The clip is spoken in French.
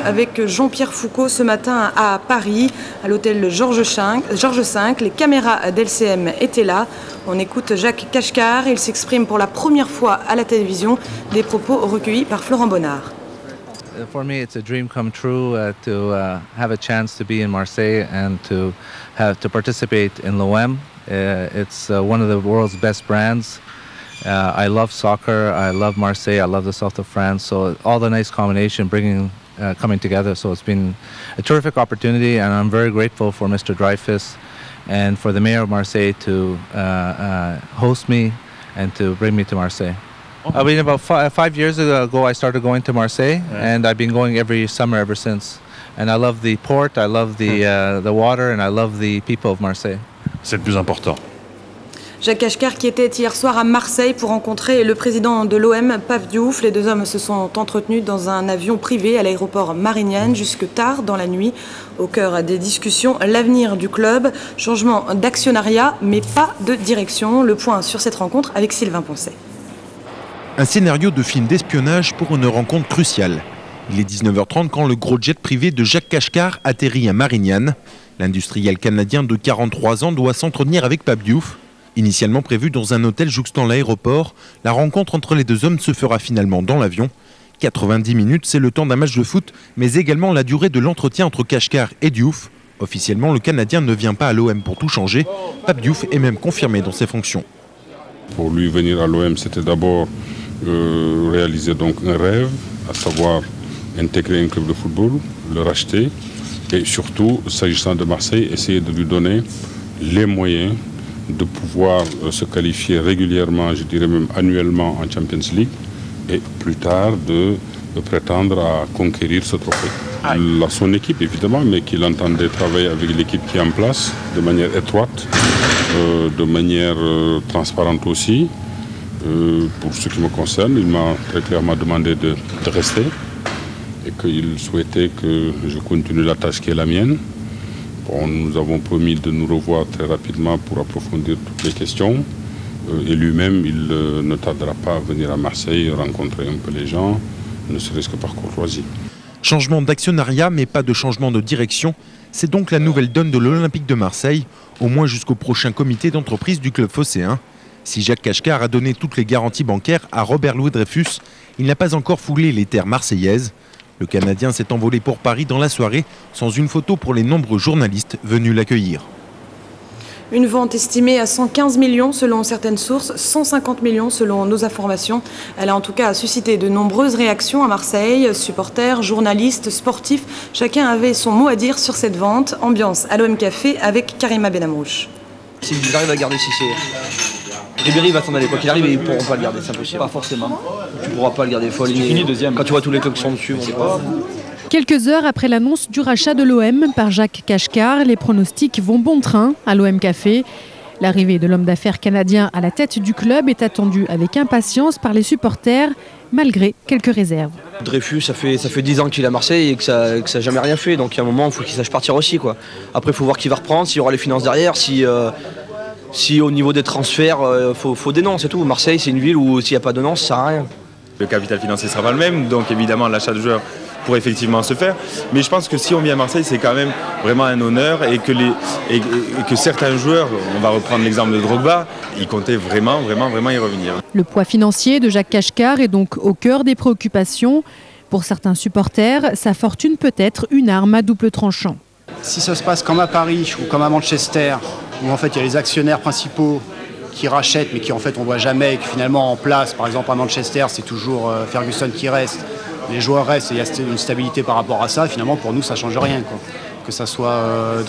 Avec Jean-Pierre Foucault ce matin à Paris, à l'hôtel Georges V. Les caméras d'LCM étaient là. On écoute Jacques Cachecar. Il s'exprime pour la première fois à la télévision. Des propos recueillis par Florent Bonnard. For me, it's a dream come true to have a chance to be in Marseille and to participate in l'OM. It's one of the world's best brands. I love soccer. I love Marseille. I love the south of France. So all the nice combination coming together. So it's been a terrific opportunity, and I'm very grateful for Mr. Dreyfus and for the mayor of Marseille to host me and to bring me to Marseille. I mean, about 5 years ago, I started going to Marseille, and I've been going every summer ever since. And I love the port, I love the water, and I love the people of Marseille. C'est le plus important. Jacques Cachecar qui était hier soir à Marseille pour rencontrer le président de l'OM, Pape Diouf. Les deux hommes se sont entretenus dans un avion privé à l'aéroport Marignane jusque tard dans la nuit. Au cœur des discussions, l'avenir du club, changement d'actionnariat, mais pas de direction. Le point sur cette rencontre avec Sylvain Poncet. Un scénario de film d'espionnage pour une rencontre cruciale. Il est 19h30 quand le gros jet privé de Jacques Cachecar atterrit à Marignane. L'industriel canadien de 43 ans doit s'entretenir avec Pape Diouf. Initialement prévue dans un hôtel jouxtant l'aéroport, la rencontre entre les deux hommes se fera finalement dans l'avion. 90 minutes, c'est le temps d'un match de foot, mais également la durée de l'entretien entre Cachecar et Diouf. Officiellement, le Canadien ne vient pas à l'OM pour tout changer. Pape Diouf est même confirmé dans ses fonctions. Pour lui, venir à l'OM, c'était d'abord réaliser donc un rêve, à savoir intégrer un club de football, le racheter et surtout, s'agissant de Marseille, essayer de lui donner les moyens de pouvoir se qualifier régulièrement, je dirais même annuellement en Champions League et plus tard de prétendre à conquérir ce trophée. Il a son équipe évidemment, mais qu'il entendait travailler avec l'équipe qui est en place de manière étroite, de manière transparente aussi. Pour ce qui me concerne, il m'a très clairement demandé de rester et qu'il souhaitait que je continue la tâche qui est la mienne. Bon, nous avons promis de nous revoir très rapidement pour approfondir toutes les questions. Et lui-même, il ne tardera pas à venir à Marseille, rencontrer un peu les gens, ne serait-ce que par courtoisie. Changement d'actionnariat, mais pas de changement de direction. C'est donc la nouvelle donne de l'Olympique de Marseille, au moins jusqu'au prochain comité d'entreprise du club phocéen. Si Jacques Cachecar a donné toutes les garanties bancaires à Robert Louis Dreyfus, il n'a pas encore foulé les terres marseillaises. Le Canadien s'est envolé pour Paris dans la soirée, sans une photo pour les nombreux journalistes venus l'accueillir. Une vente estimée à 115 millions selon certaines sources, 150 millions selon nos informations. Elle a en tout cas suscité de nombreuses réactions à Marseille. Supporters, journalistes, sportifs, chacun avait son mot à dire sur cette vente. Ambiance à l'OM Café avec Karima Benamrouche. S'ils arrivent à garder Cissé, Ribéry va s'en aller, quoi qu'il arrive, ils ne pourront pas le garder, c'est impossible. Pas forcément. Tu ne pourras pas le garder. Fini deuxième. Quand tu vois tous les clubs qui sont dessus, on ne sait pas. Quelques heures après l'annonce du rachat de l'OM par Jacques Cachecar, les pronostics vont bon train à l'OM Café. L'arrivée de l'homme d'affaires canadien à la tête du club est attendue avec impatience par les supporters, malgré quelques réserves. Dreyfus, ça fait 10 ans qu'il est à Marseille et que ça n'a jamais rien fait. Donc il y a un moment, il faut qu'il sache partir aussi, quoi. Après, il faut voir qui va reprendre, s'il y aura les finances derrière, si au niveau des transferts, faut des noms, c'est tout. Marseille, c'est une ville où s'il n'y a pas de noms, ça ne sert à rien. Le capital financier ne sera pas le même, donc évidemment l'achat de joueurs pourrait effectivement se faire. Mais je pense que si on vient à Marseille, c'est quand même vraiment un honneur et que certains joueurs, on va reprendre l'exemple de Drogba, ils comptaient vraiment y revenir. Le poids financier de Jacques Cachecar est donc au cœur des préoccupations. Pour certains supporters, sa fortune peut être une arme à double tranchant. Si ça se passe comme à Paris ou comme à Manchester, où en fait il y a les actionnaires principaux qui rachètent mais qui en fait on voit jamais et que finalement en place, par exemple à Manchester, c'est toujours Ferguson qui reste, les joueurs restent et il y a une stabilité par rapport à ça, finalement pour nous ça change rien, quoi. Que ça soit